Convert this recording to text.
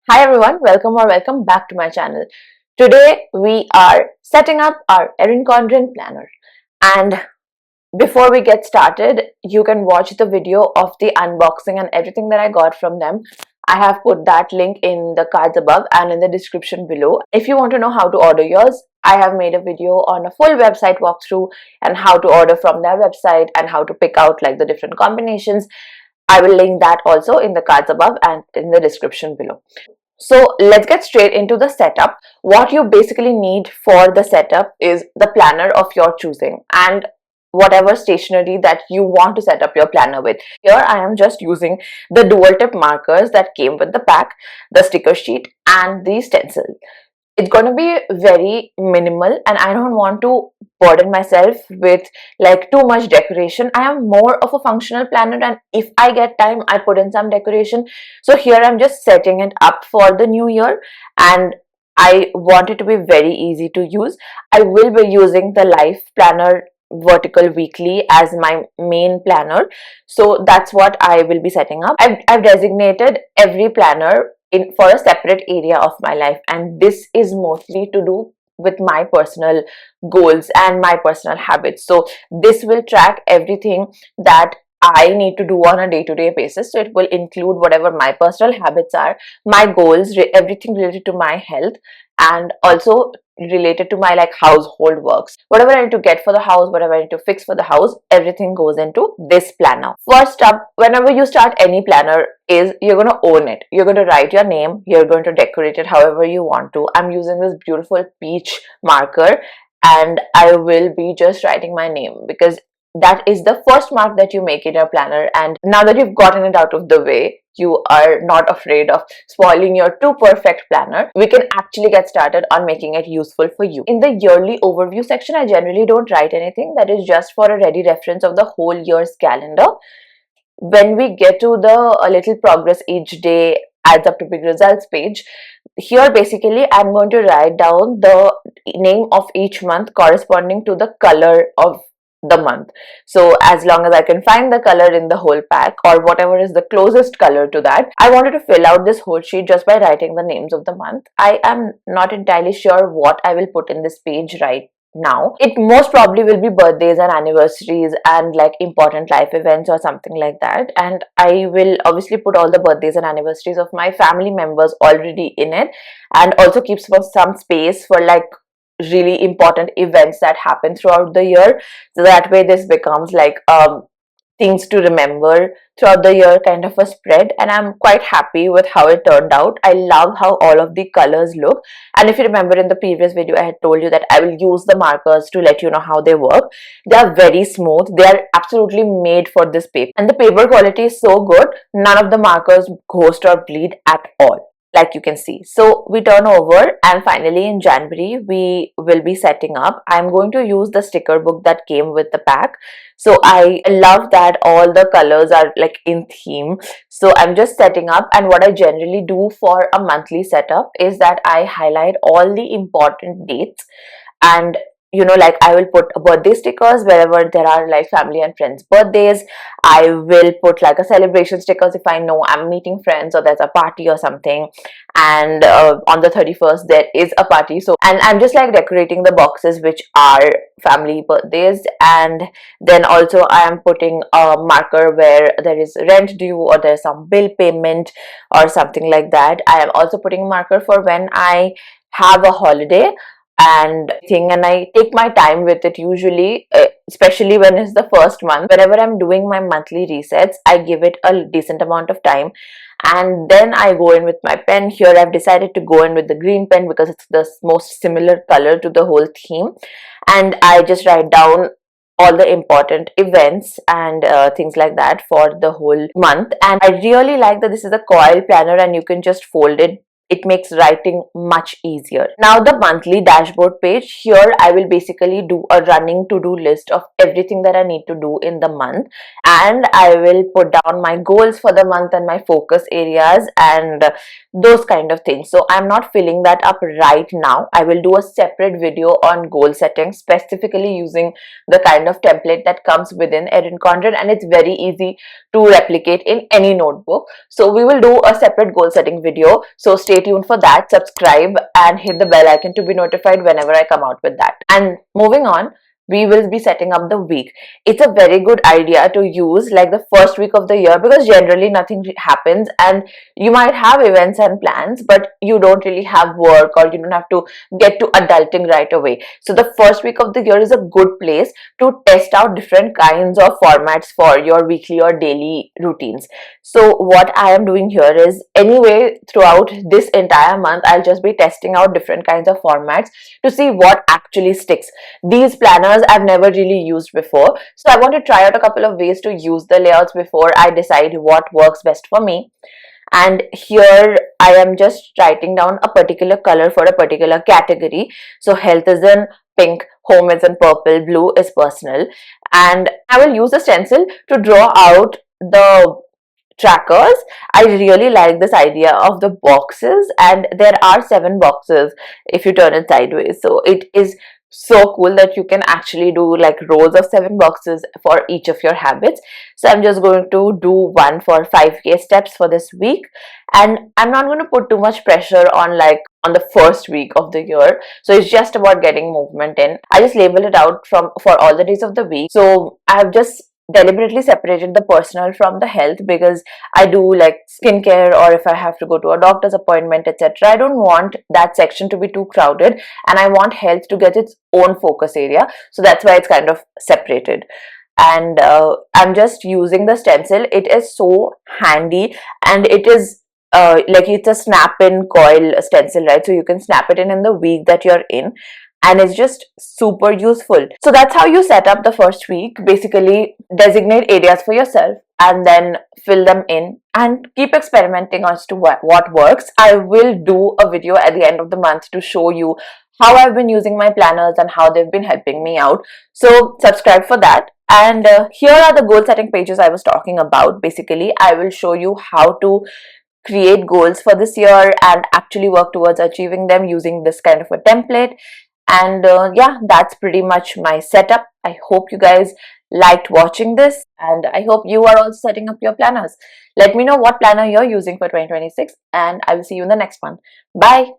Hi everyone, welcome back to my channel. Today we are setting up our Erin Condren planner, and before we get started, you can watch the video of the unboxing and everything that I got from them. I have put that link in the cards above and in the description below. If you want to know how to order yours, I have made a video on a full website walkthrough and how to order from their website and how to pick out like the different combinations. I will link that also in the cards above and in the description below. So let's get straight into the setup. What you basically need for the setup is the planner of your choosing and whatever stationery that you want to set up your planner with. Here I am just using the dual tip markers that came with the pack, the sticker sheet and the stencil. It's going to be very minimal and I don't want to burden myself with like too much decoration. I am more of a functional planner, and if I get time I put in some decoration. So here I'm just setting it up for the new year, and I want it to be very easy to use. I will be using the life planner vertical weekly as my main planner, so that's what I will be setting up. I've designated every planner in for a separate area of my life, and this is mostly to do with my personal goals and my personal habits. So this will track everything that I need to do on a day-to-day basis. So it will include whatever my personal habits are, my goals, everything related to my health, and also related to my like household works. Whatever I need to get for the house, whatever I need to fix for the house, everything goes into this planner. First up, whenever you start any planner, is you're going to own it. You're going to write your name, you're going to decorate it however you want to. I'm using this beautiful peach marker and I will be just writing my name because that is the first mark that you make in your planner, and now that you've gotten it out of the way, you are not afraid of spoiling your too perfect planner. We can actually get started on making it useful for you. In the yearly overview section, I generally don't write anything. That is just for a ready reference of the whole year's calendar. When we get to the a little progress each day adds up to big results page, here basically I'm going to write down the name of each month corresponding to the color of the month. So as long as I can find the color in the whole pack or whatever is the closest color to that, I wanted to fill out this whole sheet just by writing the names of the month. I am not entirely sure what I will put in this page right now. It most probably will be birthdays and anniversaries and like important life events or something like that, and I will obviously put all the birthdays and anniversaries of my family members already in it, and also keep some space for like really important events that happen throughout the year, so that way this becomes like things to remember throughout the year kind of a spread. And I'm quite happy with how it turned out. I love how all of the colors look, and if you remember in the previous video I had told you that I will use the markers to let you know how they work. They are very smooth, they are absolutely made for this paper, and the paper quality is so good, none of the markers ghost or bleed at all, like you can see. So we turn over, and finally in January we will be setting up. I'm going to use the sticker book that came with the pack. So I love that all the colors are like in theme. So I'm just setting up, and what I generally do for a monthly setup is that I highlight all the important dates, and you know, like I will put birthday stickers wherever there are like family and friends birthdays. I will put like a celebration stickers if I know I'm meeting friends or there's a party or something, and on the 31st there is a party. So, and I'm just like decorating the boxes which are family birthdays, and then also I am putting a marker where there is rent due or there's some bill payment or something like that. I am also putting a marker for when I have a holiday and I take my time with it usually, especially when it's the first month. Whenever I'm doing my monthly resets, I give it a decent amount of time, and then I go in with my pen. Here I've decided to go in with the green pen because it's the most similar color to the whole theme, and I just write down all the important events and things like that for the whole month. And I really like that this is a coil planner and you can just fold it. It makes writing much easier. Now the monthly dashboard page, here I will basically do a running to-do list of everything that I need to do in the month, and I will put down my goals for the month and my focus areas and those kind of things. So I'm not filling that up right now. I will do a separate video on goal setting, specifically using the kind of template that comes within Erin Condren, and it's very easy to replicate in any notebook. So we will do a separate goal setting video, so stay stay tuned for that, subscribe and hit the bell icon to be notified whenever I come out with that. And moving on, we will be setting up the week. It's a very good idea to use like the first week of the year, because generally nothing happens and you might have events and plans, but you don't really have work, or you don't have to get to adulting right away. So the first week of the year is a good place to test out different kinds of formats for your weekly or daily routines. So what I am doing here is, anyway, throughout this entire month I'll just be testing out different kinds of formats to see what actually sticks. These planners I've never really used before, so I want to try out a couple of ways to use the layouts before I decide what works best for me. And here I am just writing down a particular color for a particular category. So health is in pink, home is in purple, blue is personal, and I will use a stencil to draw out the trackers. I really like this idea of the boxes, and there are 7 boxes if you turn it sideways. So it is so cool that you can actually do like rows of 7 boxes for each of your habits. So I'm just going to do one for 5K steps for this week, and I'm not going to put too much pressure on the first week of the year. So it's just about getting movement in. I just label it out for all the days of the week. So I have just deliberately separated the personal from the health, because I do like skincare, or if I have to go to a doctor's appointment, etc. I don't want that section to be too crowded, and I want health to get its own focus area. So that's why it's kind of separated. And I'm just using the stencil. It is so handy, and it is like it's a snap-in coil stencil, right? So you can snap it in the week that you're in, and it's just super useful. So that's how you set up the first week. Basically, designate areas for yourself and then fill them in and keep experimenting as to what works. I will do a video at the end of the month to show you how I've been using my planners and how they've been helping me out. So subscribe for that. And here are the goal setting pages I was talking about. Basically, I will show you how to create goals for this year and actually work towards achieving them using this kind of a template. And yeah, that's pretty much my setup. I hope you guys liked watching this, and I hope you are all setting up your planners. Let me know what planner you're using for 2026, and I will see you in the next one. Bye.